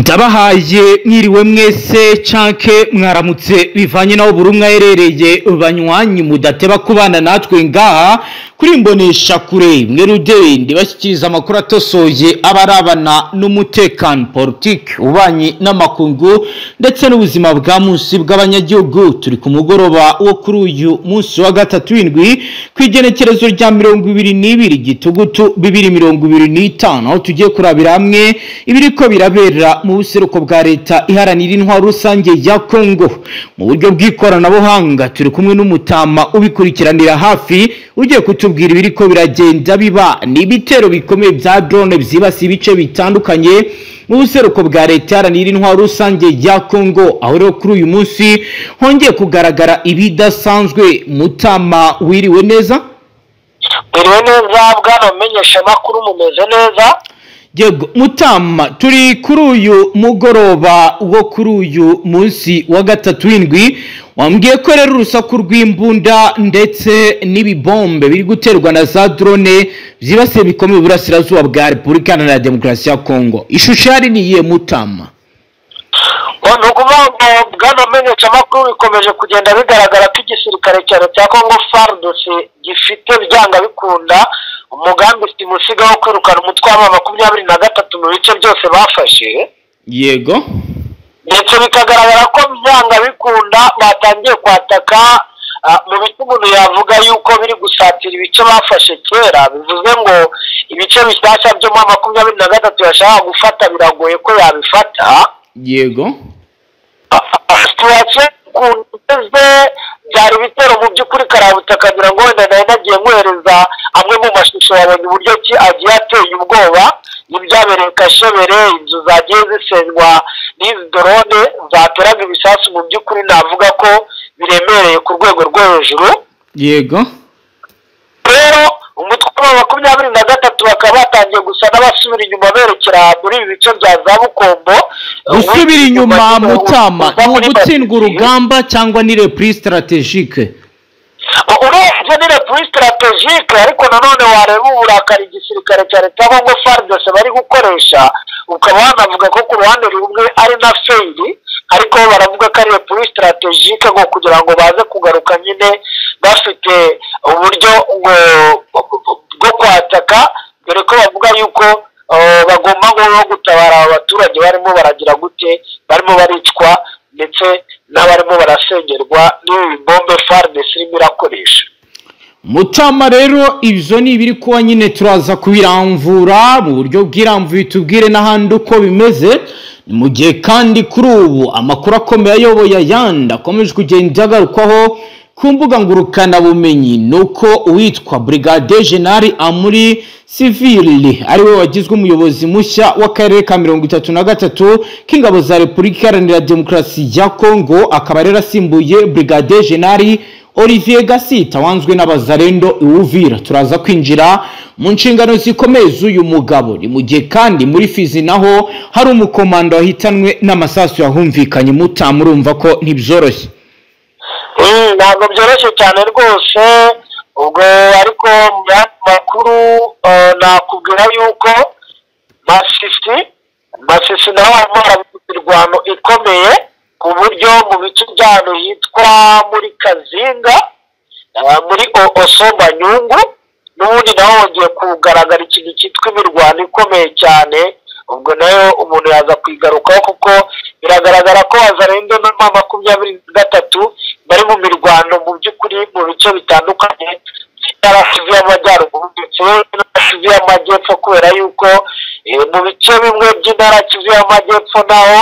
Ndabahaye mwiriwe mwese canke mwaramutse bivanye naho buri umwe aherereye banywanyi mudateba kubana natwe ngaha kuri mbonesha kure mwe rudende bashyikiriza amakuru atosoye abarabana n'umutekano politike ubanye n'amakungu ndetse n'ubuzima bwa munsi bw'abanyagihugu. Turi ku mugoroba wo kuri uyu munsi wa gatatu w'indwi kwigenekerezo rya 22 gitugutu 2025 aho tugiye kurabira hamwe ibiriko birabera mu buseruko bwa leta iharanira intwaro rusange ya Kongo mu buryo bw'ikoranabuhanga. Turi kumwe n'umutama ubikurikiranira hafi ugiye kutubwira ibiriko biragenda biba n'ibitero bikomeye bya drone byibasiye ibice bitandukanye mu buseruko bwa leta iharanira intwaro rusange ya Kongo. Aho rero kuri uyu munsi hongeye kugaragara ibidasanzwe. Mutama wiriwe neza? Wiriwe neza bwana umenyesha makuru, mumeze neza? Yego Mutama, turi kuri uyu mugoroba wo kuri uyu munsi wa gatatu w'indwi wambwiye ko rero urusaku rw'imbunda ndetse n'ibibombe biri guterwa na za drone byibasiye bikomeye burasirazuba bwa Repubulika Iharanira Demokarasi ya Kongo. Ishusho yari niye Mutama? Bwana umenyesha makuru, bikomeje kugenda bigaragara ko igisirikare cya leta ya Kongo FARDC gifite byanga bikunda umugambi simusiga wo kwirukana umutwe wa 23 mu bice byose bafashe. Yego. Ndetse bikagaragara ko byanga bikunda batangiye kwataka mu bice umuntu yavuga yuko biri gusatira ibice bafashe kera. Bivuze ngo ibice bishyashya byo mu 23 bashaka gufata biragoye ko yabifata. Yego. Situation kunze byari bitero mu by'ukuri karabutaka kugira ngo wenda nagiye nkwereza amwe mu mashusho yabonye uburyo ki agiye ateye ubwoba n'ibyabereye Kashebere, inzu zagiye zisenywa n'izi drone zateraga ibisasu. mu by'ukuri navuga ko biremereye ku rwego rwo hejuru. Yego. Rero umutwe wa 23 bakaba batangiye gusa n'abasubira inyuma berekera muri ibi bice bya za Bukombo. Gusubira inyuma Mutama ni gutsindwa urugamba cyangwa ni reprise stratégique? Urebye ni reprise stratégique, ariko nanone wareba uburakari igisirikare cya leta ya Kongo FARDC bari gukoresha, ukaba wanavuga ko ku ruhande rumwe ari na fail, ariko baravuga ko ari reprise stratégique ngo kugira ngo baze kugaruka nyine bafite uburyo bwo kwataka, dore ko bavuga yuko bagomba ngo gutabara abaturage barimo baragira gute, barimo baricwa ndetse n'abarimo barasengerwa n'ibi bombe FARDC irimo irakoresha. Mutama rero ivyo ni ibiri kuba nyine turaza kubiramvura mu buryo bw'iramvuye tubwire n'ahandi uko bimeze. Mu gihe kandi kuri ubu amakuru akomeye ayoboye ayandi akomeje kugenda agarukwaho ku mbuga ngurukana bumenyi nuko uwitwa Brigadier General Amuri Civil ariwe wagizwe umuyobozi mushya w'akarere ka 33 k'ingabo za Repubulika Iharanira Demokarasi ya Kongo, akaba rero asimbuye Brigadier General Olivier Gasita wanzwe n'abazarendo iwuvira. Turaza kwinjira mu nshingano zikomeye z'uyu mugabo. Ni mu gihe kandi muri Fizi naho hari umukomando wahitanwe n'amasasu yahumvikanye. Mutama urumva ko ntibyoroshye? Ntabwo byoroshye cyane rwose ubwo, ariko mu makuru nakubwira yuko Masisi naho harimo imirwano ikomeye ku buryo mu bice by'ahantu hitwa muri Kazinga muri Osomba Nyungu n'ubundi naho hongeye kugaragara ikintu cyitwa imirwano ikomeye cyane. Ubwo nayo umuntu yaza kwigarukaho kuko biragaragara ko wazarendo na 23 bari mu mirwano mu by'ukuri mu bice bitandukanye by'intara Kivu y'Amajyaruguru ndetse na Kivu y'Amajyepfo, kubera yuko mu bice bimwe by'intara Kivu y'Amajyepfo naho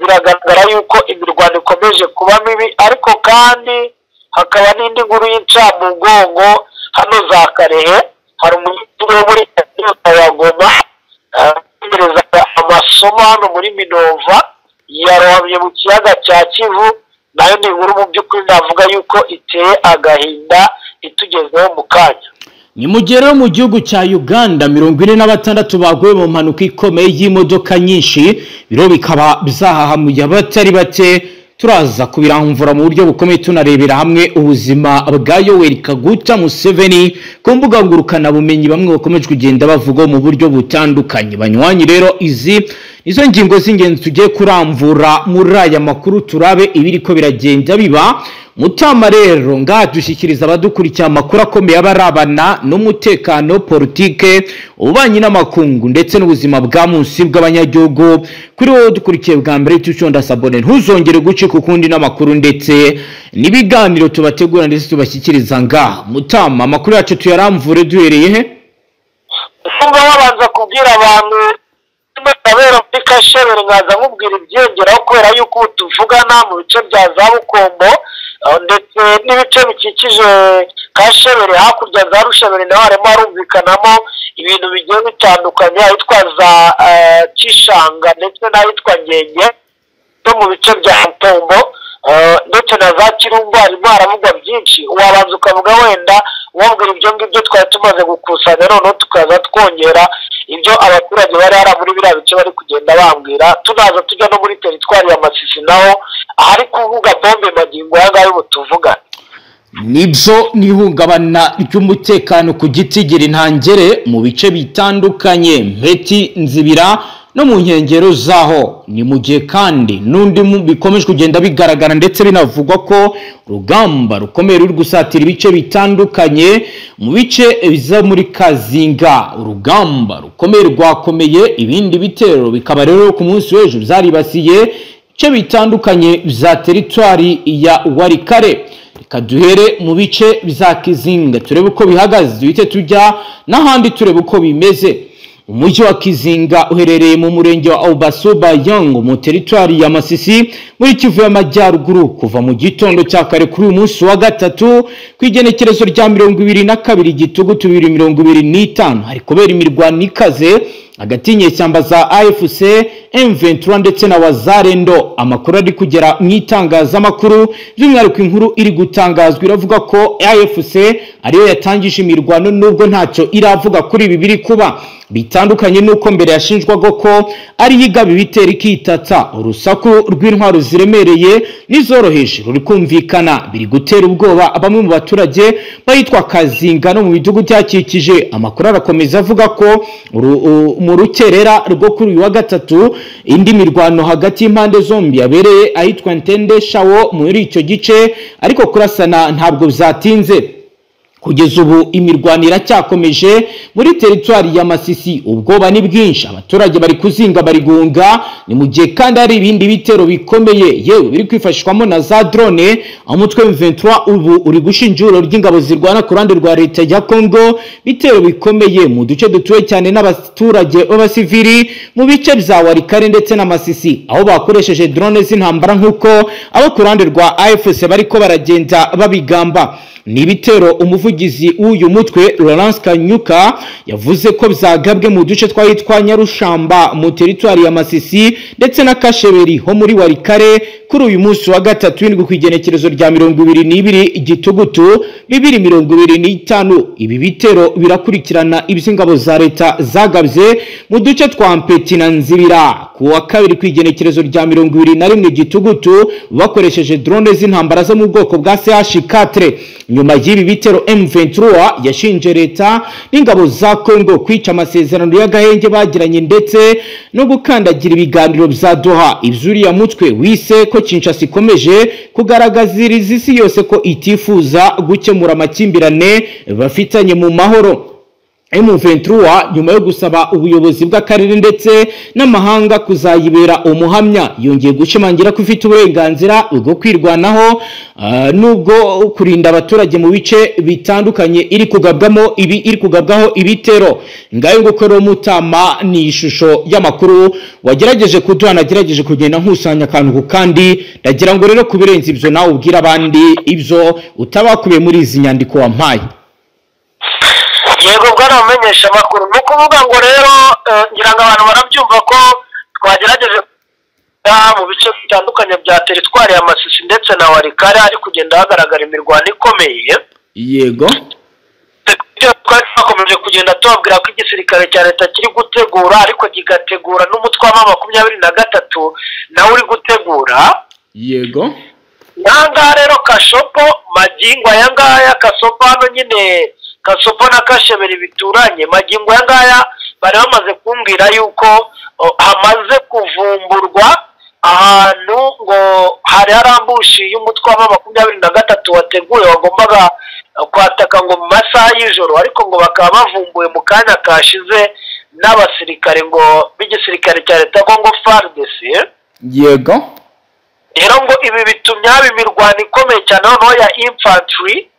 biragaragara yuko imirwano ikomeje kuba mibi. Ariko kandi hakaba n'indi nkuru y'incamugongo hano za Karehe, hari umunyeshuri wo muri ya Goma amasomo hano muri Minova yarohamye mu kiyaga cya Kivu. Nayo ni inkuru mu by'ukuri navuga yuko iteye agahinda itugezeho mu kanya. Ni mu gihe rero mu gihugu cya Uganda 46 baguye mu mpanuka ikomeye y'imodoka nyinshi, biro bikaba bizahahamuye abatari bake turaza kubiramvura mu buryo bukomeye tunarebera hamwe ubuzima bwa Yoweri Kaguta Museveni ku mbuga ngurukanabumenyi bamwe bakomeje kugenda bavuga mu buryo butandukanye. Banywanyi rero izi izo ngingo z'ingenzi tugiye kuramvura muri aya makuru turabe ibiriko biragenda biba. Mutama rero dushyikiriza abadukurikiye amakuru akomeye abarabana n'umutekano, politike, ububanyi n'amakungu ndetse n'ubuzima bwa munsi bw'abanyagihugu. Kuri wowe dukurikiye bwa mbere tushonda sabone ntuzongere gucika ukundi n'amakuru ndetse n'ibiganiro tubategura ndetse tubashyikiriza Mutama amakuru yacu tuyaramvure duhereye he? Funga wabanza kubwira abantu abera muri Kashebere ngaza nkubwira ibyengeraho kubera yuko tuvugana mu bice bya za Bukombo ndetse n'ibice bikikije Kashebere hakurya za Rushebere naho harimo harumvikanamo ibintu bigiye bitandukanye ahitwa za Kishanga ndetse n'ahitwa Ngenge no mu bice bya Bukombo ndetse na za Kirumbu harimo haravugwa byinshi. Wabanza ukavuga wenda wabwira ibyo ngibyo twari tumaze gukusanya noneho tukaza twongera ibyo abaturage bari hara muri biriya bice bari kugenda bambwira. Tunaza tujya no muri teritwari ya Masisi naho ahari kuvuga bombe magingo yangayo butuvugana. Nibyo nihungabana ry'umutekano ku gitigiri ntangere mu bice bitandukanye Mpeti, Nzibira no mu nkengero zaho. Ni mu gihe kandi n'undi bikomeje kugenda bigaragara ndetse binavugwa ko urugamba rukomeye ruri gusatira ibice bitandukanye mu bice biza muri Kazinga. Urugamba rukomeye rwakomeye, ibindi bitero bikaba rero ku munsi w'ejo byaribasiye ibice bitandukanye bya teritwari ya Warikare. Kaduhere mu bice bya Kizinga turebe uko bihagaze, duhite tujya n'ahandi turebe uko bimeze. Umujyi wa Kizinga uherereye mu murenge wa Obasuba Yango mu teritwari ya Masisi muri Kivu y'Amajyaruguru kuva mu gitondo cya kare kuri uyu munsi wa gatatu ku igenekerezo rya 22 Gitugutu 2025 hari kubera imirwano ikaze hagati y'inyeshyamba za AFC M23 ndetse na Wazalendo. Amakuru ari kugera mu itangazamakuru by'umwihariko inkuru iri gutangazwa iravuga ko AFC ariyo yatangije imirwano nubwo ntacyo iravuga kuri ibi biri kuba, bitandukanye nuko mbere yashinjwaga ko ari yigaba ibitero ikitata. Urusaku rw'intwaro ziremereye n'izoroheje ruri kumvikana biri gutera ubwoba bamwe mu baturage bayitwa Kazinga no mu bidugu byakikije. Amakuru arakomeza avuga ko mu rukerera rwo kuri uyu wa gatatu indi mirwano hagati y'impande zombi yabereye ahitwa Ntende Shawo muri icyo gice, ariko kurasana ntabwo byatinze. Kugeza ubu imirwano iracyakomeje muri teritwari ya Masisi, ubwoba ni bwinshi, abaturage bari kuzinga bari guhunga. Ni mu gihe kandi hari ibindi bitero bikomeye yewe biri kwifashishwamo na za drone. Umutwe M23 ubu uri gushinjura ry'ingabo zirwana ku ruhande rwa leta ya Kongo bitero bikomeye mu duce dutuwe cyane n'abaturage b'abasivili mu bice bya Warikare ndetse na Masisi, aho bakoresheje drone z'intambara nk'uko abo ku ruhande rwa AFC bariko baragenda babigamba. Ni bitero umuvugizi w'uyu mutwe Laurence Kanyuka yavuze ko byagabwe mu duce twahitwa Nyarushamba mu teritwari ya Masisi ndetse na Kasheberi ho muri Warikare kuri uyu munsi wa gatatu w'indwi ku igenekerezo rya 22 Gitugutu 2025. Ibi bitero birakurikirana iby'ingabo za leta zagabye mu duce twa Mpeti na Nzibira ku wa kabiri ku igenekerezo rya 21 Gitugutu bakoresheje drone z'intambara zo mu bwoko bwa CH4. Nyuma y'ibi bitero M23 yashinje leta n'ingabo za Kongo kwica amasezerano y'agahenge bagiranye ndetse no gukandagira ibiganiro bya Doha. Ibyuriya mutwe wise ko Kinshasa ikomeje kugaragaziriza isi yose ko itifuza gukemura amakimbirane bafitanye mu mahoro. M23 nyuma yo gusaba ubuyobozi bw'akarere ndetse n'amahanga kuzayibera umuhamya yongeye gushimangira ko ifite uburenganzira bwo kwirwanaho nubwo kurinda abaturage mu bice bitandukanye iri kugabwaho ibitero. Ngayo gukora Mutama ni ishusho y'amakuru wagerageje kuduhanagerageje kugenda nkusanya akantu kandi ndagira ngo rero kubirenza ibyo nawe ubwira abandi ibyo utabakubiye muri izi nyandiko wampaye. Yego bwana umenyesha makuru no kuvuga ngo rero ngira ngo abantu barabyumva ko twagerageje mu bice bitandukanye bya teritwari ya Masisi ndetse na Warikare ari kugenda hagaragara imirwano ikomeye. Yego twakomeje kugenda tubabwira ko igisirikare cya leta kiri gutegura ariko kigategura n'umutwe wa 23 nawe uri gutegura. yego nangaha rero Kashopo magingo aya ngaya Kasopo hano nyine Kasopo na Kasheberi bituranye magingo aya ngaya bari bamaze kumbwira yuko hamaze kuvumburwa ahantu ngo hari harambushi y'umutwe wa 23 wateguye wagombaga kwataka ngo mu masaha y'ijoro ariko ngo bakaba bavumbuye mu kanya kashize n'abasirikare ngo b'igisirikare cya leta Congo FARDC yego rero ngo ibi bitumye haba imirwano ikomeye cyane noneho ya infantry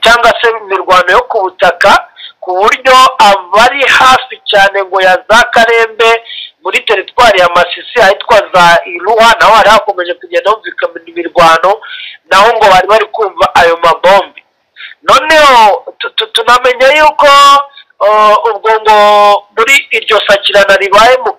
cyangwa se imirwano yo ku butaka ku buryo abari hafi cyane ngo ya za Karembe muri teritwari ya Masisi ahitwa za Iruha naho hari hakomeje kugenda humvikana imirwano naho ngo bari kumva ayo mabombi noneho tunamenye yuko ubwo ngo muri iryo sakirana ribaye mu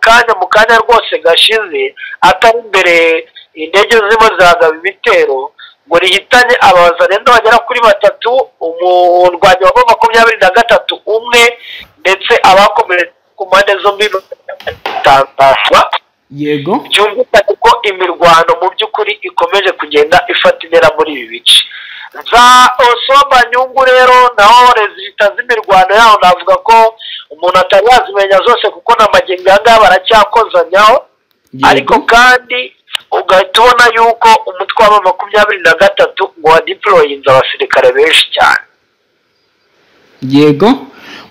kanya rwose gashize atari imbere indege zirimo ziragaba ibitero ngo rihitanye abazarendo bagera kuri 3 umurwanyi wa 23 umwe ndetse abakomeretse ku mpande zombi batangazwa yego byumvikane ko imirwano mu by'ukuri ikomeje kugenda ifata intera muri ibi bice za Osoba Nyungu rero naho rezita z'imirwano yaho navuga ko umuntu atari yazimenya zose kuko n'amagenga yanga baracyakozanyaho ariko kandi ugahita ubona yuko umutwe wa 23 ngo wa deployinze abasirikare benshi cyane yego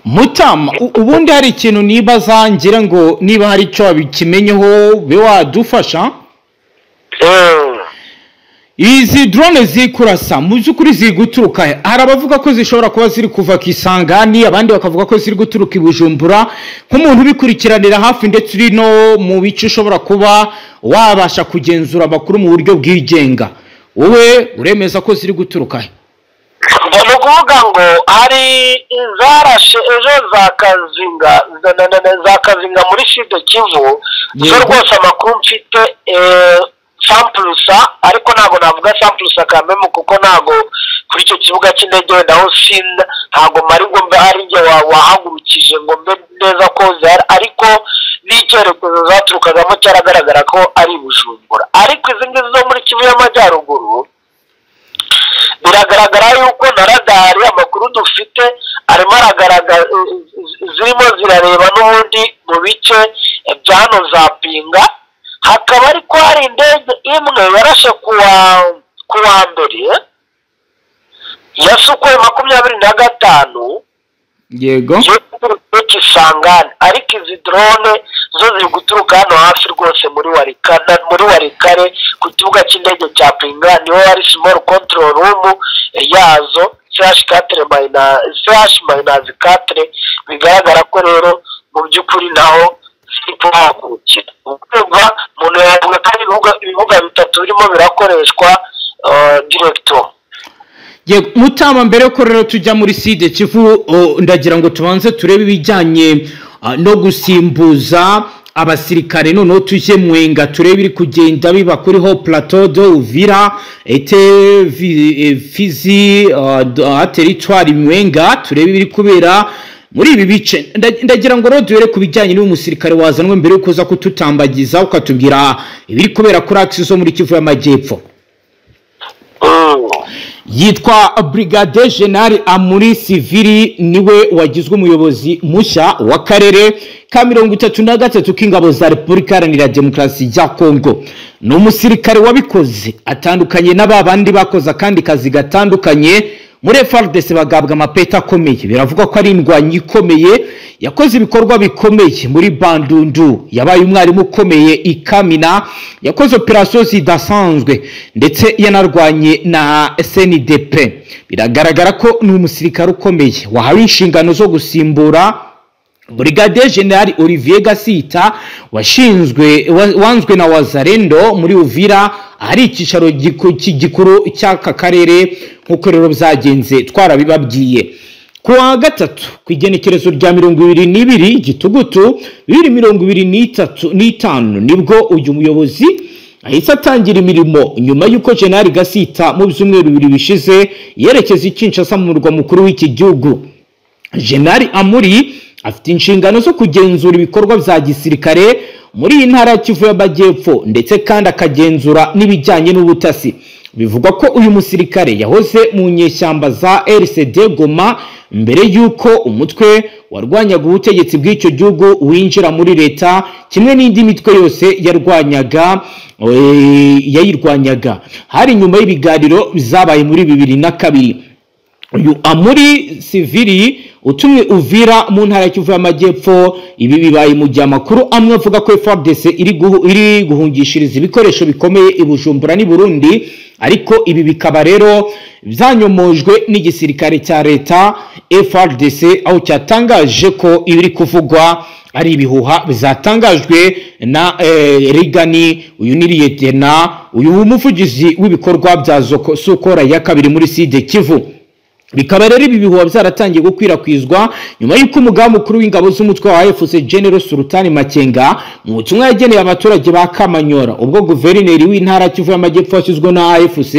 Mutama ubundi hari ikintu nibaza ngira ngo niba hari icyo wabikimenyeho be wadufasha izi drone zikurasa mu by'ukuri ziguturuka hari abavuga ko zishobora kuba ziri kuva Kisangani abandi bakavuga ko ziri guturuka ibujumbura nk'umuntu ubikurikiranira hafi ndetse uri no mu bice ushobora kuba wabasha kugenzura amakuru mu buryo bwigenga wowe uremeza ko ziri guturuka mbona kuvuga ngo hari izarashe ejo za Kazinga muri Sud Kivu zo rwose amakuru mfite samplusa ariko ntago navuga samplusa kameme kuko ntago kuri icyo kibuga cy'indege naho sinda ntago mari ngo mbe ari nge wahagurukije ngo mbe neza ko zari ariko n'icyerekezo zaturukagamo cyaragaragara ko ari Bujumbura ariko izi ngizi zo muri Kivu y'Amajyaruguru biragaragara yuko na radari amakuru dufite arimo aragaragara zirimo zirareba n'ubundi mu bice bya hano za Pinga hakaba ariko hari indege imwe yarashe kuwa mbere yasukuye 25 yego Kisangani ariko izi drone zo ziri guturuka hano hafi rwose muri Warikare ku kibuga cy'indege cya Pinga niho hari small control room yazo /4 bigaragara ko rero mu by'ukuri naho zitwagukira ukumva umuntu yavuga kandi ibibuga bitatu birimo birakoreshwa director Mutama mbere ko rero tujya muri Sud Kivu ndagira ngo tubanze turebe ibijyanye no gusimbuza abasirikare noneho tujye Mwenga turebe iri kugenda biba kuri ho plateau de Uvira ete Fizi territoire Mwenga turebe ibiri kubera muri ibi bice ndagira ngo rero duhere kubijyanye n'umusirikare wazanwe mbere yo kuza kututambagiza ukatubwira ibiri kubera kuri axe zo muri Kivu y'Amajyepfo yitwa Brigadier General Amuri Siviri niwe wagizwe umuyobozi mushya w'akarere ka 33 k'ingabo za Repubulika Iharanira Demokarasi ya Kongo no umusirikare wabikoze atandukanye n'ababandi bakoze kandi kazi gatandukanye muri FARDC bagabwa amapeta akomeye biravuga ko ari indwanyi ikomeye yakoze ibikorwa bikomeye muri Bandundu yabaye umwarimu ukomeye ikamina yakoze operation zidasanzwe ndetse yanarwanye na SNDP biragaragara ko ni umusirikare ukomeye wahawe inshingano zo gusimbura Brigadier General Olivier Gasita wanzwe na Wazarendo muri Uvira ari ikicaro gikuru cy'aka karere nkuko rero byagenze twarabibabwiye kuwa gatatu kwigenekerezo rya 22 gitugutu 2025 nibwo uyu muyobozi ahise atangira imirimo nyuma yuko General Gasita mu byumweru bibiri bishize yerekeza Kinshasa mu murwa mukuru w'iki gihugu. General Amuri afite inshingano zo kugenzura ibikorwa bya gisirikare muri iyi ntara ya Kivu y'Amajyepfo ndetse kandi akagenzura n'ibijyanye n'ubutasi. Bivugwa ko uyu musirikare yahoze mu nyeshyamba za RCD Goma mbere yuko umutwe warwanyaga ubutegetsi bw'icyo gihugu winjira muri leta, kimwe n'indi mitwe yose yayirwanyaga. Hari nyuma y'ibiganiro bizabaye muri 2002. Uyu Amuri Siviri utumwe Uvira mu ntara ya Kivu y'Amajyepfo. Ibi bibaye mu gihe amakuru amwe avuga ko FARDC iri guhungishiriza ibikoresho bikomeye i Bujumbura ni Burundi, ariko ibi bikaba rero byanyomojwe n'igisirikare cya leta FARDC, aho cyatangaje ko ibiri kuvugwa ari ibihuha bizatangajwe na Rigani. Uyu ni Liyetena, uyu umuvugizi w'ibikorwa bya Sokora ya kabiri muri Sud Kivu. Bikaba rero ibi bihuha byaratangiye gukwirakwizwa nyuma y'uko umugaba mukuru w'ingabo z'umutwe wa AFC General Sultani Makenga mu butumwa yageneye abaturage ba Kamanyora, ubwo guverineri w'intara Kivu y'Amajyepfo washyizwe na AFC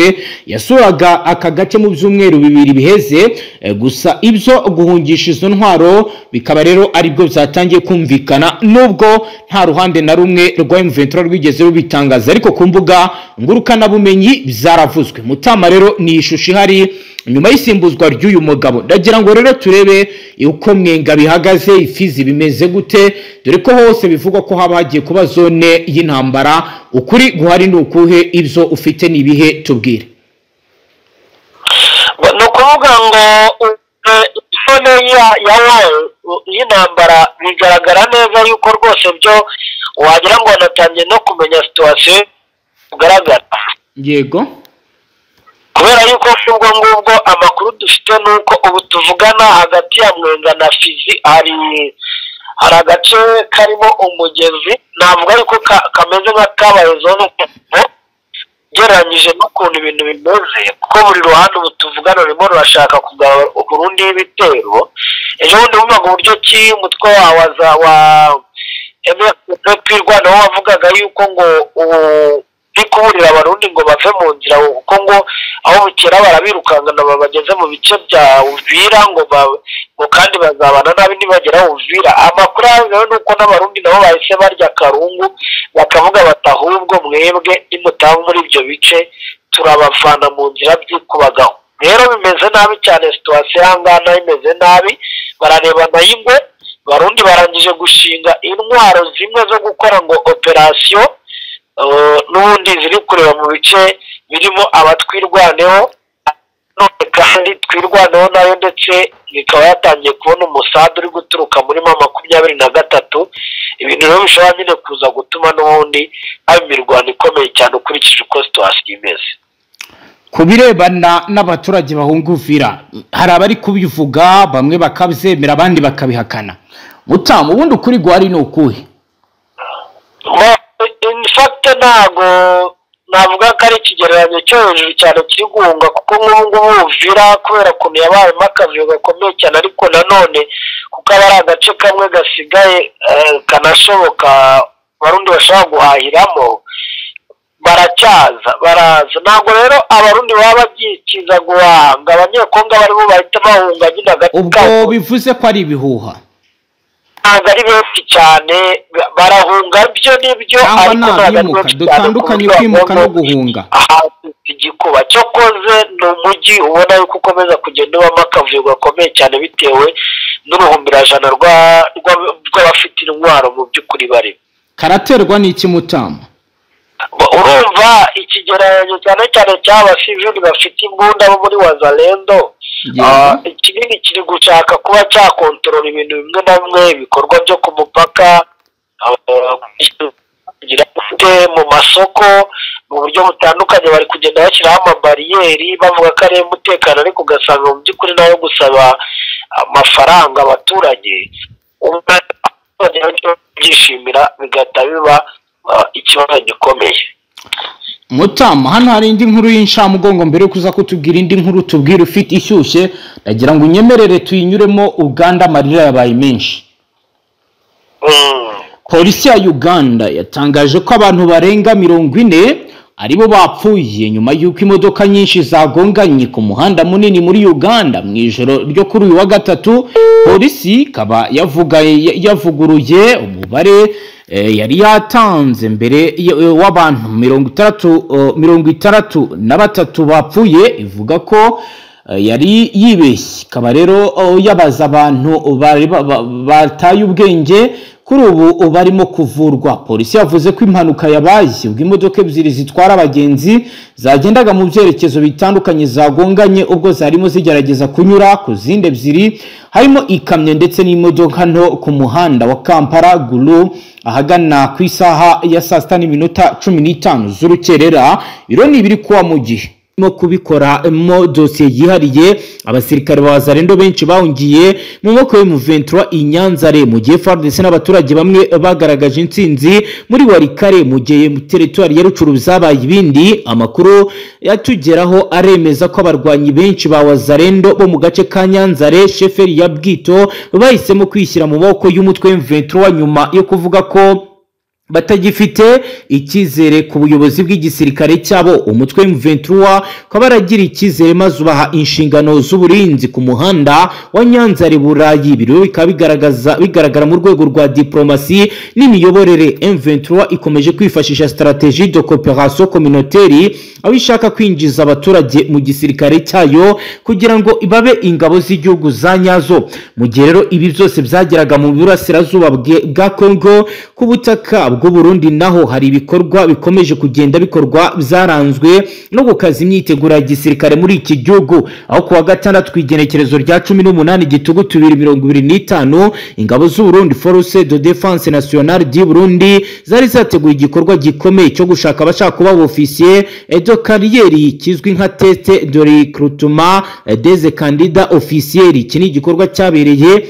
yasuraga aka gace mu byumweru bibiri biheze. Gusa ibyo guhungisha izo ntwaro bikaba rero aribwo byatangiye kumvikana, nubwo nta ruhande na rumwe rwa M23 rwigeze rubitangaza, ariko ku mbuga ngurukana bumenyi byaravuzwe. Mutama rero ni ishusho ihari nyuma y'isimbuzwa ry'uyu mugabo. Ndagira ngo rero turebe uko Mwenga bihagaze, Ifizi bimeze gute, dore ko hose bivugwa ko haba hagiye kuba zone y'intambara. Ukuri guhari ni ukuhe? Ibyo ufite ni ibihe? Tubwire. Ni ukuvuga ngo zone y'intambara bigaragara neza yuko rwose byo wagira ngo wanatangiye no kumenya situwasiyo ugaragara. Yego, kubera yuko ubwo ngubwo amakuru dufite nuko ubu tuvugana hagati ya Mwenga na Fizi hari agace karimo umugezi, navuga yuko kameze nka kabaye zone geranyije n'ukuntu ibintu bimeze, kuko buri ruhande ubu tuvugana rurimo rurashaka kugaba Burundi y'ibitero. Ejo bundi bumvaga uburyo ki umutwe wa MFP nawo wavugaga yuko ngo kuburira abarundi ngo bave mu nzira, kuko ngo aho bukera barabirukangana babageze mu bice bya Uvira ngo kandi bazabana nabi nibagera Uvira. Amakuru yawe nuko n'abarundi nabo bahise barya karungu bakavuga batahubwo mwebwe nimutaho muri ibyo bice turabavana mu nzira byikubagaho. Rero bimeze nabi cyane, situation yangana imeze nabi, bararebana y'ingwe. Barundi barangije gushinga intwaro zimwe zo gukora ngo operation n'ubundi ziri kureba mu bice birimo abatwirwaneho, none kandi twirwaneho nayo ndetse bikaba yatangiye kubona umusada uri guturuka muri 23. Ibintu rero bishobora nyine kuza gutuma n'ubundi haba imirwano ikomeye cyane ukurikije uko situwasiyo imeze. Ku birebana n'abaturage bahunga Uvira, hari abari kubivuga, bamwe bakabyemera abandi bakabihakana. Mutamu, ubundi ukuri guhari ni ukuhe? In fact ntago navuga ko ari ikigereranyo cyo hejuru cyane kiri guhunga, kuko nk'ubu Uvira kubera ukuntu yabayemo akavuyo gakomeye cyane, ariko nanone kuko aba ari agace kamwe gasigaye kanashoboka abarundi bashobora guhahiramo, baraza. Ntabwo rero abarundi baba babyikiza guhanga, abanyekongo barimo bahita bahunga nyine hagati. Ubwo bivuze ko ari ibihuha? Ntabwo ari benshi cyane, barahunga byo nibyo, ariko ntabwo dutandukanye kwimuka no guhunga. Igikuba cyo koze ni umujyi ubona yuko ukomeza kugenda ubamo akavuyo gakomeye cyane bitewe n'uruhumbirajana rw'abafite intwaro mu by'ukuri bari. Karaterwa n'iki Mutamu? Urumva ikigereranyo cyane cyane cy'abasivili bafite imbunda bo muri Wazalendo, ikinini kiri gushaka kuba cyakontorora ibintu bimwe na bimwe, ibikorwa byo ku mupaka, mu masoko, mu buryo butandukanye bari kugenda bashyiraho amabariyeri bavuga ko ari umutekano, ariko ugasanga mu by'ukuri nayo gusaba amafaranga abaturage byishimira bigahita biba ikibazo gikomeye. Mutamu, hano hari indi nkuru y'inshamugongo. Mbere yo kuza kutubwira indi nkuru tubwire ufite ishyushye, ndagira ngo unyemerere tuyinyuremo. Uganda amarira yabaye menshi. Polisi ya Uganda yatangaje ko abantu barenga 40 aribo bapfuye nyuma y'uko imodoka nyinshi zagonganye ku muhanda munini muri Uganda mu ijoro ryo kuri uyu wa gatatu. Polisi kaba yavuguruye umubare yari yatanze mbere w'abantu 63 bapfuye ivuga ko yari yibeshye. Ikaba rero yabaza abantu bataye ubwenge kuri ubu barimo kuvurwa. Polisi yavuze ko impanuka yabaye ubwo imodoka ebyiri zitwara abagenzi zagendaga mu byerekezo bitandukanye zagonganye ubwo zarimo zigerageza kunyura ku zindi ebyiri, harimo ikamyo ndetse n'imodoka nto ku muhanda wa Kampala Gulu ahagana ku isaha ya 6:15 z'urukerera. Biro ni biri kuwa mu gihe mo kubikora mo dosiye yihariye. Abasirikare ba Wazalendo benshi bahungiye mu moko yo mu 23 inyanzare mu gihe FARDC n'abaturage bamwe bagaragaje intsinzi muri Warikare mu gihe mu territoire ya Rucuru zabaye ibindi. Amakuru yatugeraho aremeza ko abarwanyi benshi ba Wazalendo bo mu gace ka Nyanzare sheferi ya Bwito bahisemo kwishyira mu moko y'umutwe M23 nyuma yo kuvuga ko batagifite icyizere ku buyobozi bw'igisirikare cyabo. Umutwe M23 ko baragira icyizere maze ubaha inshingano z'uburinzi ku muhanda wa Nyanzare Burayi. Biro bigaragara mu rwego rwa diplomasi n'imiyoborere. M23 ikomeje kwifashisha stratégie de coopération communautaire aho ishaka kwinjiza abaturage mu gisirikare cyayo kugira ngo ibabe ingabo z'igihugu za nyazo. Mu gihe rero ibi byose byageraga mu burasirazuba bwa Congo ku butaka bw'u Burundi, naho hari ibikorwa bikomeje kugenda bikorwa byaranzwe no gukaza imyiteguro ya gisirikare muri iki gihugu. Aho kuwa gatandatu twigenekerezo rya 18 Gitugutu 2025 ingabo z'u Burundi Force de Défense Nationale du Burundi zari zateguye igikorwa gikomeye cyo gushaka abashaka kuba officier de carrière kizwi nka test de recrutement des candidats officiels. Iki ni igikorwa cyabereye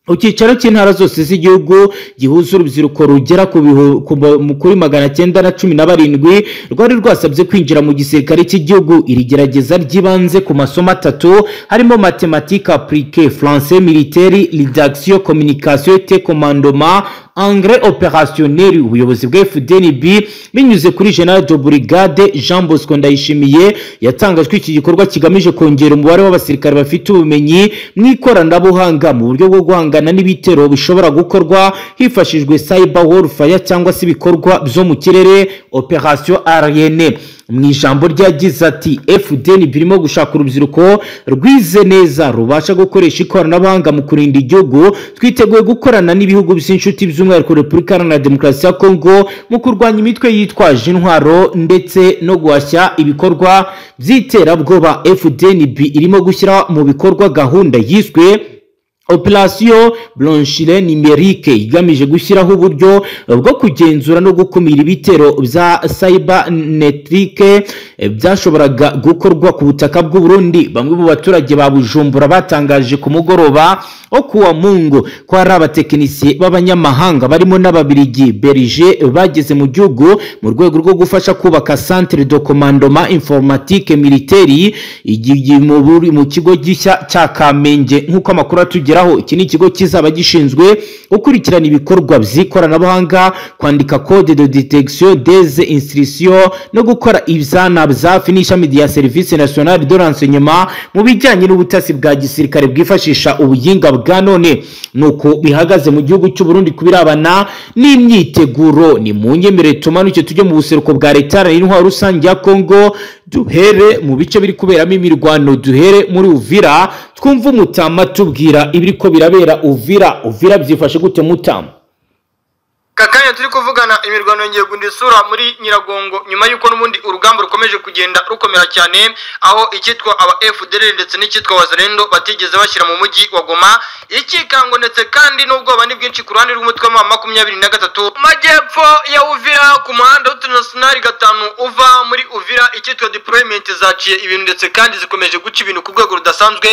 Ukicaro cy'intara zose z'igihugu gihuza urubyiruko rugera kuri 917 rwari rwasabye kwinjira mu gisirikare cy'igihugu. Iri gerageza ry'ibanze ku masomo 3 harimo mathématiques appliquées, français militaire, rédaction, communication et commandement, engrais opérationnel. Ubuyobozi bwa FDNB binyuze kuri General de Brigade Jean Bosco Ndayishimiye yatangajwe iki gikorwa kigamije kongera umubare w'abasirikare bafite ubumenyi mu ikoranabuhanga mu buryo bwo guhangana n'ibitero bishobora gukorwa hifashishijwe cyber warfare cyangwa se ibikorwa byo mu kirere operation aérienne. Mu ijambo ryagize ati FDN birimo gushaka urubyiruko rwize neza rubasha gukoresha ikoranabuhanga mu kurinda igihugu. Twiteguye gukorana n'ibihugu by'inshuti by'umwihariko Repubulika Iharanira Demokarasi ya Kongo mu kurwanya imitwe yitwaje intwaro ndetse no guhashya ibikorwa by'iterabwoba. FDN irimo gushyira mu bikorwa gahunda yiswe Operation Blanchire Numérique igamije gushyiraho uburyo bwo kugenzura no gukumira ibitero bya cybernetique byashoboraga gukorwa ku butaka bw'u Burundi. Bamwe mu baturage ba Bujumbura batangaje ku mugoroba wo kuwa Mungu ko hari abatekinisiye b'abanyamahanga barimo n'ababirigi Belge bageze mu gihugu mu rwego rwo gufasha kubaka centre de commandement informatique militaire mu kigo gishya cya Kamenge. Nk'uko amakuru atugeraho, iki ni ikigo kizaba gishinzwe gukurikirana ibikorwa by'ikoranabuhanga, kwandika code de détection des instructions no gukora ibizana byafi n'ishami rya Service National de Renseignement mu bijyanye n'ubutasi bwa gisirikare bwifashisha ubuginga bwa none. Nuko bihagaze mu gihugu cy'u Burundi kubirabana n'imyiteguro. Ni mu nyemerere tumanuke tujye mu buseruko bwa leta n'intwaro rusange ya Kongo. Duhere mu bice biri kuberamo imirwano, duhere muri Uvira twumva umutama tubwira ibiri ko birabera Uvira byifashe gute mutama? Kakanya turi kuvugana imirwano ngiye gundisura muri Nyiragongo nyuma yuko n'ubundi urugamba rukomeje kugenda rukomera cyane, aho icyitwa aba FDL ndetse n'icyitwa Wazalendo batigeze bashyira mu mujyi wa Goma. Ikikango ndetse kandi n'ubwoba ni bwinshi ku ruhande rw'umutwe wa 23 majyepfo ya Uvira ku muhanda w'International 5 uva muri Uvira. Icyitwa deployment zaciye ibintu ndetse kandi zikomeje guca ibintu ku rwego rudasanzwe.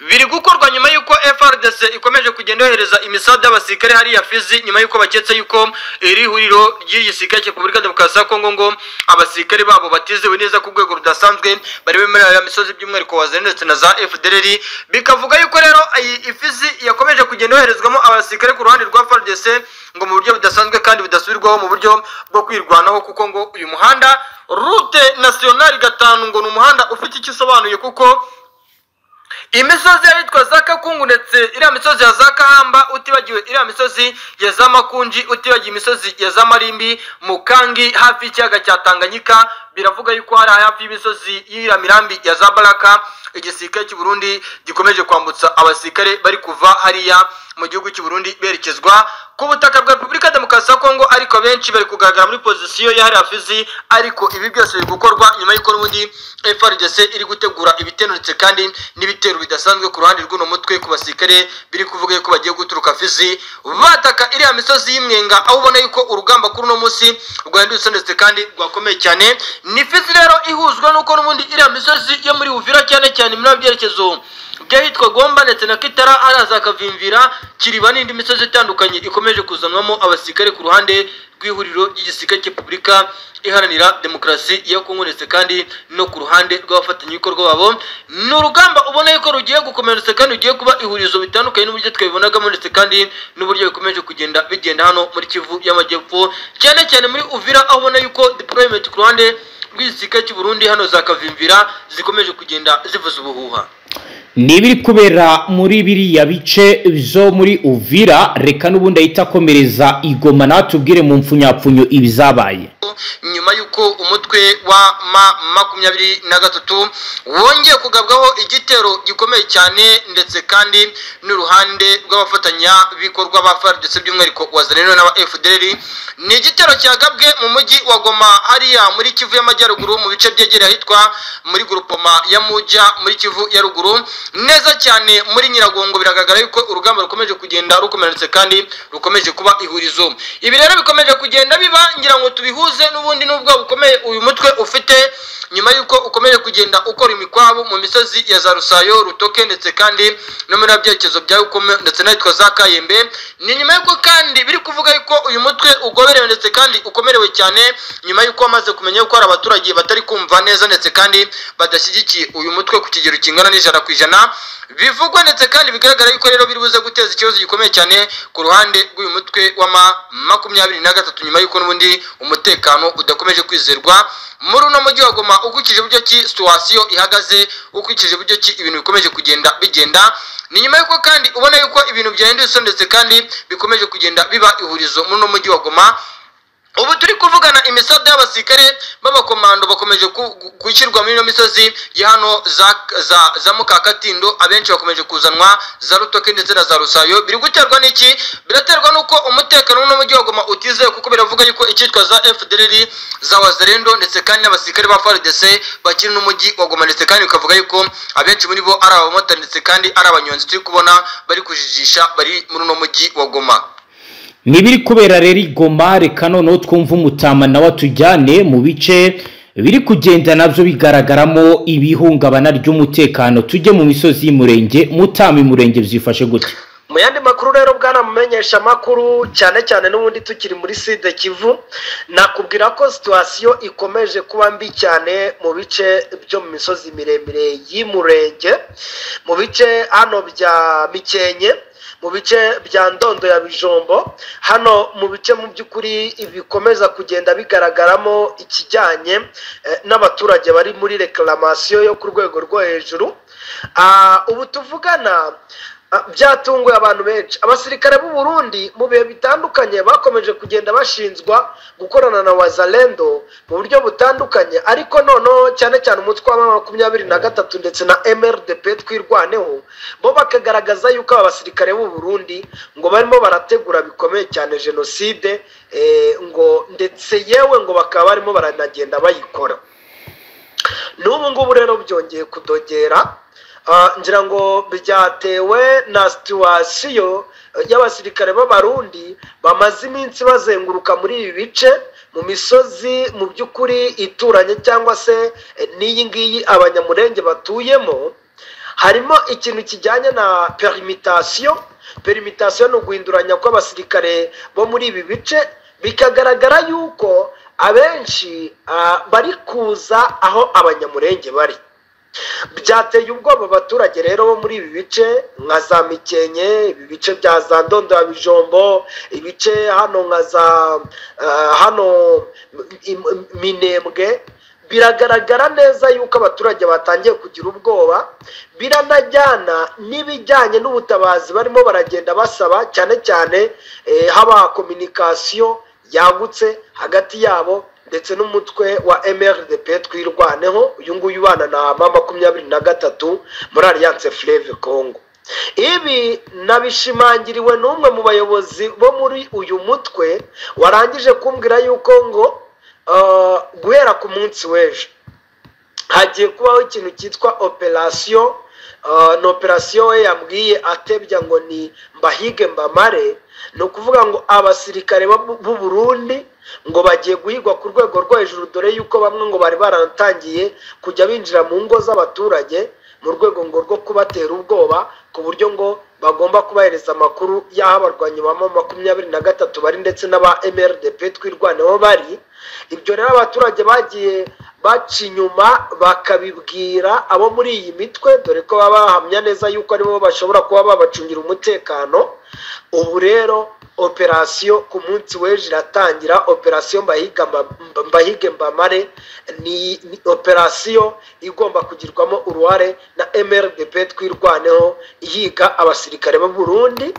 Biri gukorwa nyuma yuko FRDC ikomeje kugenda yohereza imisada y'abasirikare hari ya Fizi nyuma yuko baketse yuko iri huriro ry'igisirikare cya Repubulika Demokarasi ya Kongo ngo abasirikare babo batizewe neza ku rwego rudasanzwe bari bemerera ya misozi by'umwihariko Wazalendo ndetse na za FDLR. Bikavuga yuko rero Ifizi yakomeje kugenda yoherezwamo abasirikare ku ruhande rwa FARDC ngo mu buryo budasanzwe kandi bidasubirwaho mu buryo bwo kwirwanaho, kuko ngo uyu muhanda route nationale 5 ngo ni umuhanda ufite icyo usobanuye, kuko imisozi yitwa za Kakungu ndetse iriya misozi ya za Kahamba, utibagiwe iriya misozi ya za Makunji, utibagiwe imisozi ya za Marimbi, Mukangi hafi y'ikiyaga cya Tanganyika. Biravuga yuko hari hafi y'imisozi y'iriya mirambi ya za Baraka igisirikare cy'u Burundi gikomeje kwambutsa abasirikare bari kuva hariya mu gihugu cy'u Burundi berekezwa ku butaka bwa Repubulika Demokarasi ya Kongo, ariko benshi bari kugaragara muri pozisiyo ya hariya Fizi. Ariko ibi byose biri gukorwa nyuma y'uko n'ubundi FARDC iri gutegura ibitero ndetse kandi n'ibitero bidasanzwe ku ruhande rw'uno mutwe ku basirikare biri kuvuga yuko bagiye guturuka Fizi bataka iriya misozi y'imwenga, aho ubona yuko urugamba kuri uno munsi rwahindutse ndetse kandi rwakomeye cyane. Ni Fizi rero ihuzwa nuko n'ubundi iriya misozi yo muri Uvira cyane cyane muri byerekezo byahitwa Gomba ndetse na Kitara araza Kavimvira Kiriba n'indi misozi itandukanye ikomeje kuzanwamo abasirikare ku ruhande rw'ihuriro ry'igisirikare cya Repubulika Iharanira Demokarasi ya Kongo ndetse kandi no ku ruhande rw'abafatanyabikorwa babo. Ni urugamba ubona yuko rugiye gukomera ndetse kandi rugiye kuba ihurizo bitandukanye n'uburyo twabibonagamo ndetse kandi n'uburyo bikomeje kugenda bigenda hano muri Kivu y'Amajyepfo cyane cyane muri Uvira, aho ubona yuko deployment ku ruhande rw'igisirikare cy'u Burundi hano za Kavimvira zikomeje kugenda zivuza ubuhuha. Nibiri kubera muri biriya bice zo muri Uvira, reka n'ubundi ahita akomereza Igoma natubwire mu mfunyapfunyo ibizabaye nyuma yuko umutwe wa M23 wongeye kugabwaho igitero gikomeye cyane ndetse kandi n'uruhande rw'abafatanya bikorwa ba FARDC by'umwihariko Wazalendo n'aba FDLR. Ni igitero cyagabwe mu mujyi wa Goma hariya muri Kivu y'Amajyaruguru mu bice byegereye ahitwa muri groupement ya Muja muri Kivu ya ruguru neza cyane muri Nyiragongo. Biragaragara yuko urugamba rukomeje kugenda rukomeretse kandi rukomeje kuba ihurizo. Ibi rero bikomeje kugenda biba ngira ngo tubihuze n'ubundi n'ubwo bukomeye uyu mutwe ufite nyuma yuko ukomeje kugenda ukora imikwabo mu misozi ya za Rusayo, Rutoke ndetse kandi no muri byerekezo bya Ukome ndetse n'ahitwa za Kayembe. Ni nyuma yuko kandi biri kuvuga yuko uyu mutwe ugoberewe ndetse kandi ukomerewe cyane nyuma yuko amaze kumenya yuko hari abaturage batari kumva neza ndetse kandi badashyigikiye uyu mutwe ku kigero kingana n'100%. Bivugwa ndetse kandi bigaragara yuko rero biri buze guteza ikibazo gikomeye cyane ku ruhande rw'uyu mutwe wa M23 nyuma yuko n'ubundi umutekano udakomeje kwizerwa muri uno mujyi wa Goma. Ukurikije buryo ki situation ihagaze, ukurikije buryo ki ibintu bikomeje kugenda bigenda, ni nyuma yuko kandi ubona yuko ibintu byahindutse ndetse kandi bikomeje kugenda biba ihurizo muri uno mujyi wa Goma. Ubu turi kuvugana imisada y'abasirikare b'abakomando bakomeje gushyirwa muri ino misozi ya hano za Mukakatindo, abenshi bakomeje kuzanwa za Rutoke ndetse na za Rusayo. Biri guterwa n'iki? Biraterwa nuko umutekano no mujyi wa Goma utizeye, kuko biravuga yuko icyitwa za FDLR za Wazalendo ndetse kandi n'abasirikare ba FARDC bakiri n'umujyi wa Goma ndetse kandi bikavuga yuko abenshi muri bo ari abamotari ndetse kandi ari abanyonzi turi kubona bari kujijisha bari muri no mujyi wa Goma. Nibiri kubera rero Igoma, reka noneho twumva umutama nawe atujyane mu bice biri kugenda nabyo bigaragaramo ibihungabana ry'umutekano. Tujye mu misozi y'Umurenge Mutama, Umurenge byifashe gute? Mu yandi makuru rero bwana mumenyesha makuru cyane cyane n'ubundi tukiri muri Sud Kivu, nakubwira ko situation ikomeje kuba mbi cyane mu bice byo mu misozi miremire y'Umurenge, mu bice hano bya Mikenye, mu bice bya Ndondo ya Bijombo. Hano mu bice mu by'ukuri bikomeza kugenda bigaragaramo ikijyanye n'abaturage bari muri reclamation yo ku rwego rwo hejuru. Ubu tuvugana byatunguye abantu benshi. Abasirikare b'u Burundi mu bihe bitandukanye bakomeje kugenda bashinzwa gukorana na Wazalendo mu buryo butandukanye, ariko noneho cyane cyane umutwe wa 23 ndetse na MRDP twirwaneho bo bakagaragaza yuko abasirikare b'u Burundi ngo barimo barategura bikomeye cyane genocide, ngo ndetse yewe ngo bakaba barimo baranagenda bayikora. N'ubu ngubu rero byongeye kudogera, ngira ngo byatewe na situation y'abasirikare b'abarundi bamaze iminsi bazenguruka muri ibi bice mu misozi mu by'ukuri ituranye cyangwa se n'iyi ngiyi abanyamurenge batuyemo. Harimo ikintu kijyanye na permutation ni uguhinduranya kw'abasirikare bo muri ibi bice, bikagaragara yuko abenshi bari kuza aho abanyamurenge bari. Byateye ubwoba abaturage rero bo muri ibi bice nka za Mikenye, ibi bice bya za Ndondo ya Bijombo, ibice hano nka za hano Minembwe, biragaragara neza yuko abaturage batangiye kugira ubwoba, biranajyana n'ibijyanye n'ubutabazi barimo baragenda basaba, cyane cyane haba kominikasiyo yagutse hagati yabo ndetse n'umutwe wa MRDP twirwaneho, uyu nguyu ubana na M23 muri Alliance Fleuve Congo. Ibi nabishimangiriwe n'umwe mu bayobozi bo muri uyu mutwe warangije kumbwira yuko ngo guhera ku munsi w'ejo hagiye kubaho ikintu cyitwa operasiyo, n'operasiyo we yambwiye atebya ngo ni mbahige mbamare, ni ukuvuga ngo abasirikare b'u Burundi ngo bagiye guhigwa ku rwego rwo hejuru, dore yuko bamwe ngo bari baratangiye kujya binjira mu ngo z'abaturage mu rwego ngo rwo kubatera ubwoba, ku buryo ngo bagomba kubahereza amakuru y'aho abarwanyi ba M23 bari ndetse n'aba MRDP twirwaneho bari. Ibyo rero abaturage bagiye baca inyuma bakabibwira abo muri iyi mitwe, dore ko baba bahamya neza yuko aribo bashobora kuba babacungira umutekano. Ubu rero operasiyo ku munsi w'ejo iratangira, operasiyo mbahige mbamare. Ni operasiyo igomba kugirwamo uruhare na MRDP twirwaneho ihiga abasirikare b'u Burundi,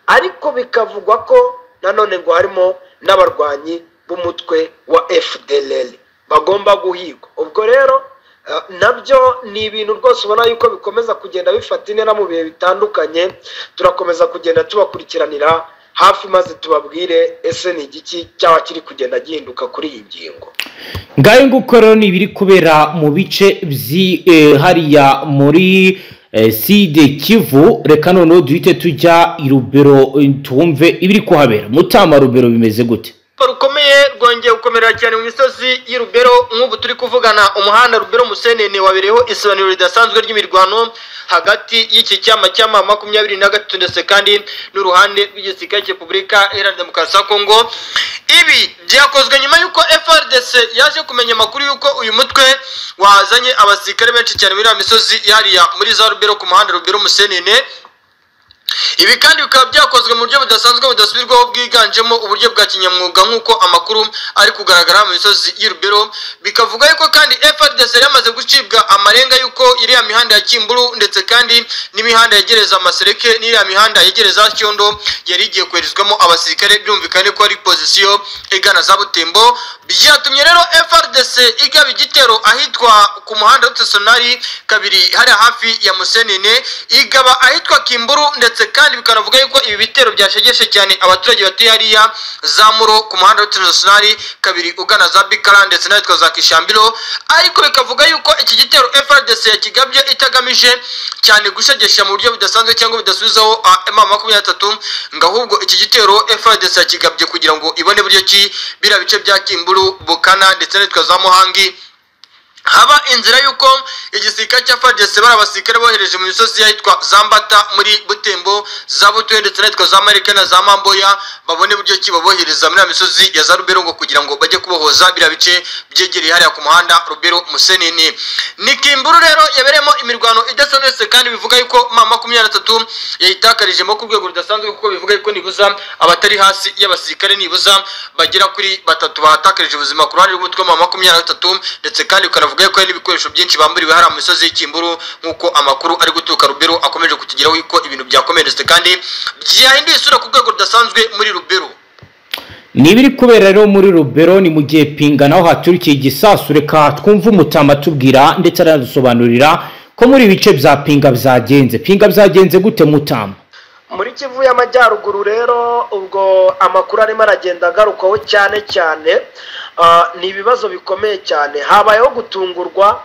ariko bikavugwa ko nanone ngo harimo n'abarwanyi b'umutwe wa FDLR bagomba guhigwa. Ubwo rero nabyo ni ibintu rwose ubona yuko bikomeza kugenda bifata intera mu bihe bitandukanye. Turakomeza kugenda tubakurikiranira hafi maze tubabwire ese ni igiki cyaba kiri kugenda gihinduka kuri iyi ngingo. Ngayo nguko rero ni biri kubera mu bice hariya muri Side Kivu. Reka noneho duhite tujya i Rubero tumve ibiri kuhabera. Mutama Rubero bimeze gute? Rukomeye rwongeye gukomera cyane mu misozi y'Irubero. Nk'ubu turi kuvugana umuhanda Rubero Musenene wabereho isobanuro ridasanzwe ry'imirwano hagati y'iki cyama cyama 23 ndetse kandi n'uruhande rw'igisirikare cya Repubulika Iharanira Demokarasi ya Kongo. Ibi byakozwe nyuma yuko FARDC yaje kumenya makuru yuko uyu mutwe wazanye abasirikare benshi cyane muri misozi yariya muri za Rubero ku muhanda Rubero Musenene. Ibi kandi bikaba byakozwe mu buryo budasanzwe budasubirwaho bwiganjemo uburyo bwa kinyamwuga nk'uko amakuru ari kugaragara mu misozi y'Irubero. Bikavuga yuko kandi FARDC yamaze gucibwa amarenga yuko iriya mihanda ya Kimburu ndetse kandi n'imihanda yegereza Masereke n'iriya mihanda yegereza Cyondo yari igiye kwerizwamo abasirikare, byumvikane ko ari position igana za Butembo. Byatumye rero FARDC igaba igitero ahitwa ku muhanda w'Tsonari kabiri hari hafi ya Musenene, igaba ahitwa Kimburu ndetse kandi bikanavuga yuko ibi bitero byashegeshe cyane abaturage batuye hariya za Muro ku muhanda w'Tsonari kabiri ugana za Bikara ndetse n'ahitwa za Kishambiro. Ariko bikavuga yuko iki gitero FARDC yakigabye itagamije cyane gushegesha mu buryo budasanzwe cyangwa bidasubizaho M23, ngahubwo iki gitero FARDC yakigabye kugira ngo ibone buryo ki bira bice bya Kimburu, Bukana ndetse n'ahitwa za Muhangi haba inzira yuko igisirikare cya FARDC barabasirikare bohereje mu misozi yitwa Zambata muri Butembo, za Butuye ndetse n'itwa za Marika na za Mamboya, babone buryo ki babohereza muri misozi ya za Rubero ngo kugira ngo bajye kubohoza bira bice byegereye hariya ku muhanda Rubero Musenene. Ni Kimburu rero yaberemo imirwano idasanzwe kandi bivuga yuko M23 yayitakarijemo ku rwego rudasanzwe, kuko bivuga yuko nibuza abatari hasi y'abasirikare nibuza bagera kuri 3 bahatakarije ubuzima ku ruhande rw'umutwe wa M23 ndetse kandi ukanavuga ko hari ibikoresho byinshi bamburiwe hari mu misozi y'Kimburu, nk'uko amakuru ari gutuka Rubero akomeje kukigeraho yuko ibintu byakomeretse kandi byahinduye isura ku rwego rudasanzwe muri Rubero. Ni biri kubera rero muri Rubero ni mu gihe Pinga naho haturikiye igisasu. Reka twumve Mutama tubwira ndetse aradusobanurira ko muri bice bya Pinga byagenze gute Mutama? Muri Kivu y'Amajyaruguru rero ubwo amakuru arimo aragenda agarukaho cyane cyane, ni ibibazo bikomeye cyane. Habayeho gutungurwa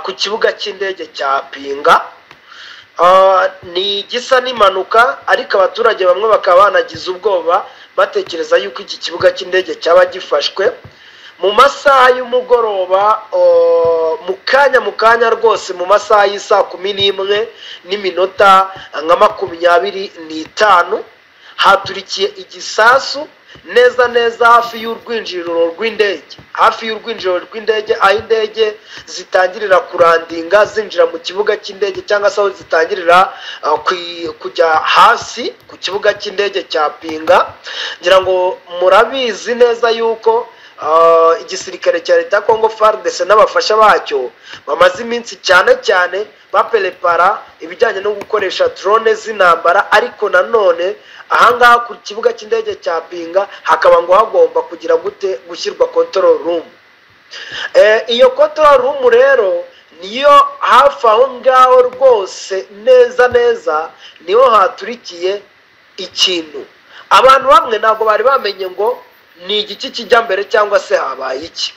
ku kibuga cy'indege cya Pinga, ni gisa n'impanuka, ariko abaturage bamwe bakaba banagize ubwoba batekereza yuko iki kibuga cy'indege cyaba gifashwe mu masaha y'umugoroba. mu kanya rwose mu masaha y'isa 11 n'iminota nka 25 haturikiye igisasu neza hafi y'urwinjiriro rw'indege, aho indege zitangirira kurandinga zinjira mu kibuga cy'indege, cyangwa se aho zitangirira kujya hasi ku kibuga cy'indege cya Pinga. Ngira ngo murabizi neza yuko igisirikare cya leta ya Congo FARDC n'abafasha bacyo bamaze iminsi cyane cyane baperepara ibijyanye no gukoresha drone z'intambara, ariko nanone ahangaha ku kibuga cy'indege cya Pinga hakaba ngo hagomba kugira gushyirwa control room. Iyo control room rero niyo hafi aho ngaho rwose neza niho haturikiye ikintu. Abantu bamwe ntabwo bari bamenye ngo ni igiki kijya mbere cyangwa se habaye iki.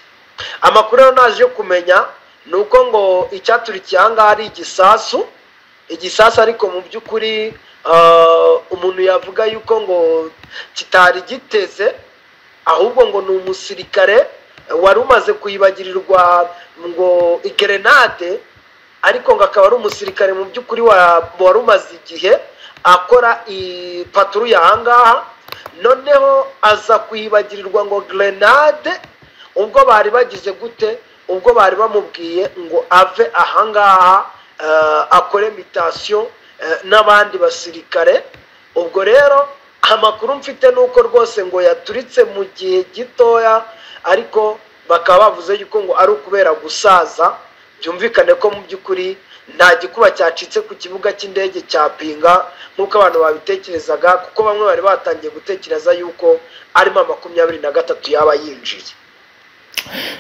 Amakuru yo naje kumenya nuko ngo icyaturikiye ahangaha ari igisasu ariko mu by'ukuri umuntu yavuga yuko ngo kitari giteze, ahubwo ngo ni umusirikare wari umaze kuyibagirirwa ngo igrenade, ariko ngo akaba ari umusirikare mu by'ukuri wari umaze igihe akora ipatrouille ahangaha, noneho aza kuyibagirirwa ngo grenade ubwo bari bagize gute, ubwo bari bamubwiye ngo ave ahangaha akore imitation n'abandi basirikare. Ubwo rero amakuru mfite nuko rwose ngo yaturitse mu gihe gitoya, ariko bakaba bavuze yuko ngo ari ukubera gusaza. Byumvikane ko mu by'ukuri nta gikuba cyacitse ku kibuga cy'indege cya Pinga nk'uko abantu babitekerezaga, kuko bamwe bari batangiye gutekereza yuko arimo 23 yaba yinjiye.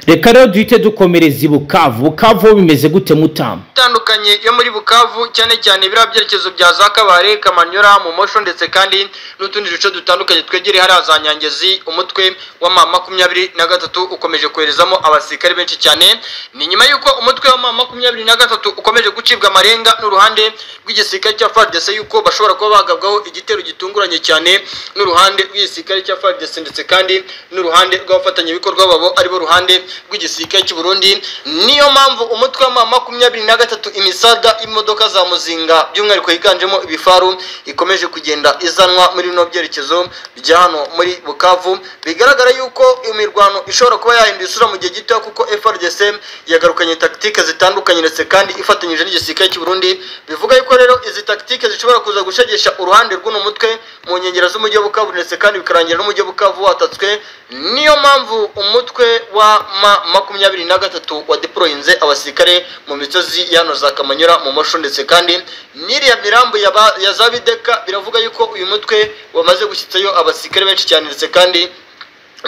Reka rero duhite dukomereza i Bukavu bimeze gute Mutama? Itandukanye yo muri Bukavu cyane cyane bira byerekezo bya za Kabare, Kamanyora, mu Mosho ndetse kandi n'utundi duce dutandukanye twegereye hari za Nyangezi. Umutwe wa M23 ukomeje koherezamo abasirikare benshi cyane. Ni nyuma yuko umutwe wa M23 ukomeje gucibwa amarenga n'uruhande rw'igisirikare cya FARDC yuko bashobora kuba bagabwaho igitero gitunguranye cyane n'uruhande rw'igisirikare cya FARDC ndetse kandi n'uruhande rw'abafatanya bikorwa babo ari bo ruhande rw'igisirikare cy'u Burundi. Niyo mpamvu umutwe wa M23 imisada imodoka za muzinga by'umwihariko yiganjemo ibifaru ikomeje kugenda izanwa muri no byerekezo bya hano muri Bukavu. Bigaragara yuko imirwano ishobora kuba yahinduye isura mu gihe gito, kuko FARDC yagarukanye taktike zitandukanye ndetse kandi ifatanyije n'igisirikare cy'u Burundi. Bivuga yuko rero izi taktike zishobora kuza gushegesha uruhande rw'uno mutwe mu nkengero z'umujyi wa Bukavu ndetse kandi bikarangira n'umujyi wa Bukavu watatswe. Niyo mpamvu umutwe wa M23 wa deployinze abasirikare mu misozi yano za Kamanyora, mu Mosho ndetse kandi n'iriya mirambo ya Zabideka. Biravuga yuko uyu mutwe wamaze gushyitsayo abasirikare benshi cyane ndetse kandi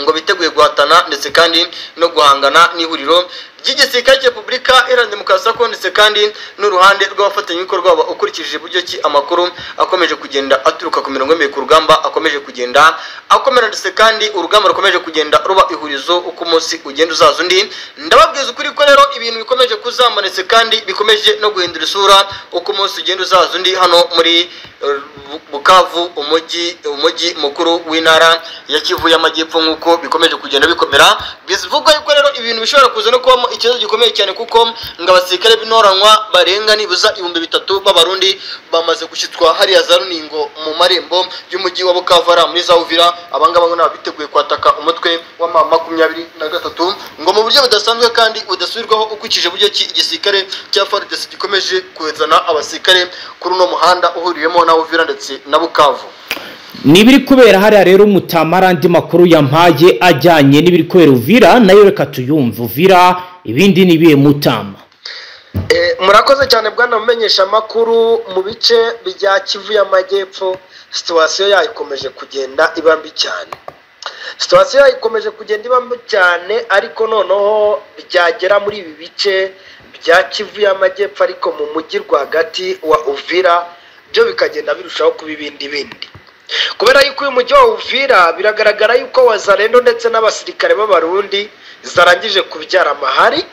ngo biteguye guhatana ndetse kandi no guhangana n'ihuriro ry'igisirikare cya Repubulika Iharanira Demokarasi ya Kongo ndetse kandi n'uruhande rw'abafatanyabikorwa babo. Ukurikije uburyo ki amakuru akomeje kugenda aturuka ku mirongo y'imwe ku rugamba akomeje kugenda akomera ndetse kandi urugamba rukomeje kugenda ruba ihurizo uko umunsi ugenda uzaza undi. Ndababwiza ukuri ko rero ibintu bikomeje kuzamba ndetse kandi bikomeje no guhindura isura uko umunsi ugenda uzaza undi hano muri Bukavu, umujyi mukuru w'intara ya Kivu y'Amajyepfo, nk'uko bikomeje kugenda bikomera. Bivuga yuko rero ibintu bishobora kuza no kubamo ikibazo gikomeye cyane, kuko ngo abasirikare b'intoranwa barenga nibuza 3000 b'abarundi bamaze gushyitwa hariya za Runingo mu marembo y'umujyi wa Bukavu muri za Uvira. Abangaba ngo nabiteguye kwataka umutwe wa M23 ngo mu buryo budasanzwe kandi budasubirwaho, ukurikije uburyo igisirikare cya FARDC gikomeje kuhezana abasirikare kuri uno muhanda uhuriyemo na Uvira ndetse na Bukavu. Nibiri kubera hariya rero Mutama, andi makuru yampaye ajyanye n'ibiri kubera Uvira nayo reka tuyumve. Uvira ibindi nibiye Mutama. Murakoze cyane bwana mumenyesha makuru. Mu bice bya Kivu y'Amajyepfo situation yayikomeje kugenda ibambi cyane. Situation yayikomeje kugenda ibambi cyane, ariko noneho byagera muri ibi bice bya Kivu y'Amajyepfo ariko mu mujyi rwagati wa Uvira byo bikagenda birushaho kuba ibindi. Kubera yuko uyu mujyi wa Uvira biragaragara yuko Wazalendo ndetse n'abasirikare b'abarundi zarangije kubyara amahari.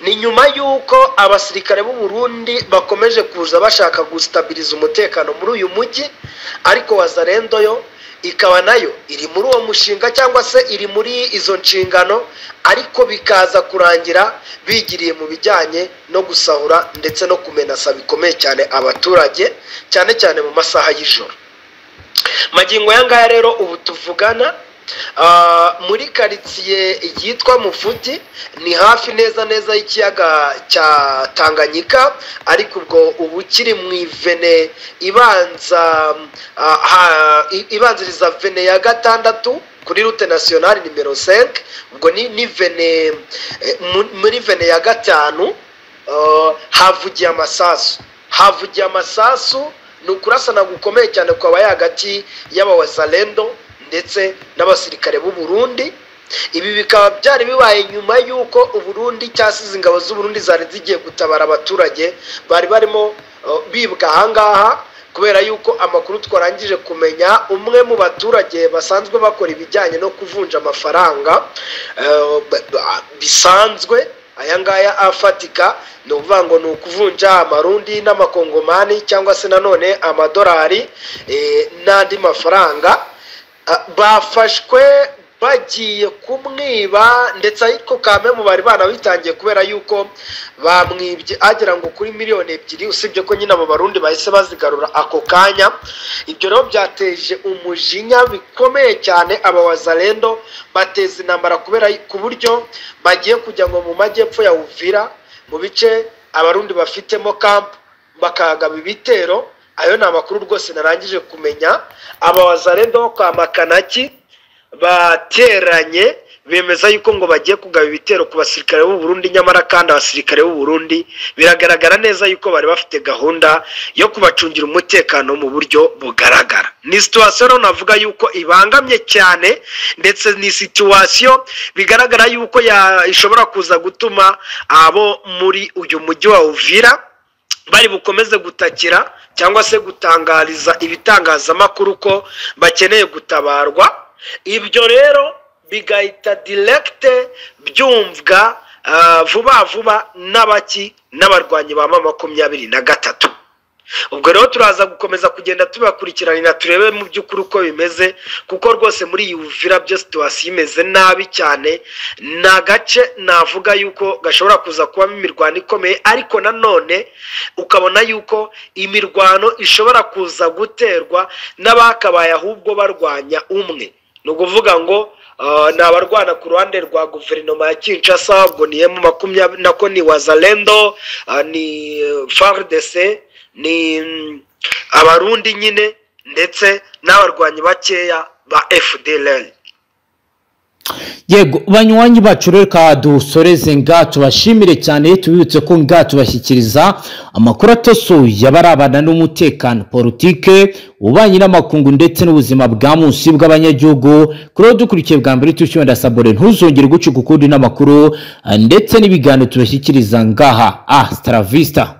Ni nyuma yuko abasirikare b'u Burundi bakomeje kuza bashaka gustabiliza umutekano muri uyu mujyi, ariko Wazalendo yo ikaba nayo iri muri uwo mushinga cyangwa se iri muri izo nshingano, ariko bikaza kurangira bigiriye mu bijyanye no gusahura ndetse no kumenasa bikomeye cyane abaturage, cyane cyane mu masaha y'ijoro. Magingo yangaya rero ubu tuvugana muri karitsiye yitwa Mufuti, ni hafi neza y'ikiyaga cya Tanganyika, ariko ubwo ubu kiri mu ivene ibanziriza vene ya gatandatu kuri route nationale nimero 5 ubwo ni vene muri vene ya gatanu havugiye amasasu ni ukurasana gukomeye cyane kwa hagati y'abawazalendo ndetse n'abasirikare b'u Burundi. Ibi bikaba byari bibaye nyuma y'uko Uburundi cyasize ingabo z'u Burundi zari zigiye gutabara abaturage bari barimo bibwa ahangaha, kubera yuko amakuru twarangije kumenya umwe mu baturage basanzwe bakora ibijyanye no kuvunja amafaranga bisanzwe aya ngaya afatika, ni ukuvuga ngo ni ukuvunja amarundi n'amakongomani cyangwa se nanone amadolari n'andi mafaranga, bafashwe bagiye kumwiba, ndetse ariko kame mu bari banabitangiye kubera yuko bamwibye agera ngo kuri miliyoni 2, usibye ko nyine abo barundi bahise bazigarura ako kanya. Ibyo rero byateje umujinya bikomeye cyane aba wazalendo, bateza intambara kubera ku buryo bagiye kujya ngo mu majyepfo ya Uvira mu bice abarundi bafitemo camp bakagaba ibitero. Ayo ni amakuru rwose narangije kumenya. Aba wazalendo kwa Makanaki bateranye bemeza yuko ngo bagiye kugaba ibitero ku basirikare b'u Burundi, nyamara kandi abasirikare b'u Burundi biragaragara neza yuko bari bafite gahunda yo kubacungira umutekano mu buryo bugaragara. Ni situation navuga yuko ibangamye cyane, ndetse ni situation bigaragara yuko ishobora kuza gutuma abo muri uyu mujyi wa Uvira bari bukomeze gutakira cyangwa se gutangariza ibitangazamakuru ko bakeneye gutabarwa. Ibyo rero bigahita direct byumvwa vuba n'abarwanyi ba M23. Ubwo rero turaza gukomeza kugenda tubakurikirana turebe mu by'ukuri uko bimeze, kuko rwose muri Uvira byo situation imeze nabi cyane. Na gace navuga yuko gashobora kuza kubamo imirwano ikomeye, ariko nanone ukabona yuko imirwano ishobora kuza guterwa n'abakabaye ahubwo barwanya umwe. No kuvuga ngo ni abarwana ku ruhande rwa guverinoma ya Kinshasa, ubwo ni M20 nako ni wazalendo, ni FARDC, ni abarundi nyine, ndetse n'abarwanyi bakeya ba FDLR. Yego banywanyi bacu reka dusoreze ngacu bashimire cyane, tubibutse ko ngacu bashyikiriza amakuru atosoye abarabana n'umutekano, politike, ububanyi n'amakungu ndetse n'ubuzima bwa munsi bw'abanyagihugu. Kuri dukurikiye bwa mbere tushyira sabone ntuzongere gucuka ukundi n'amakuru ndetse n'ibiganiro tubashyikiriza ngaha. Hasta la vista.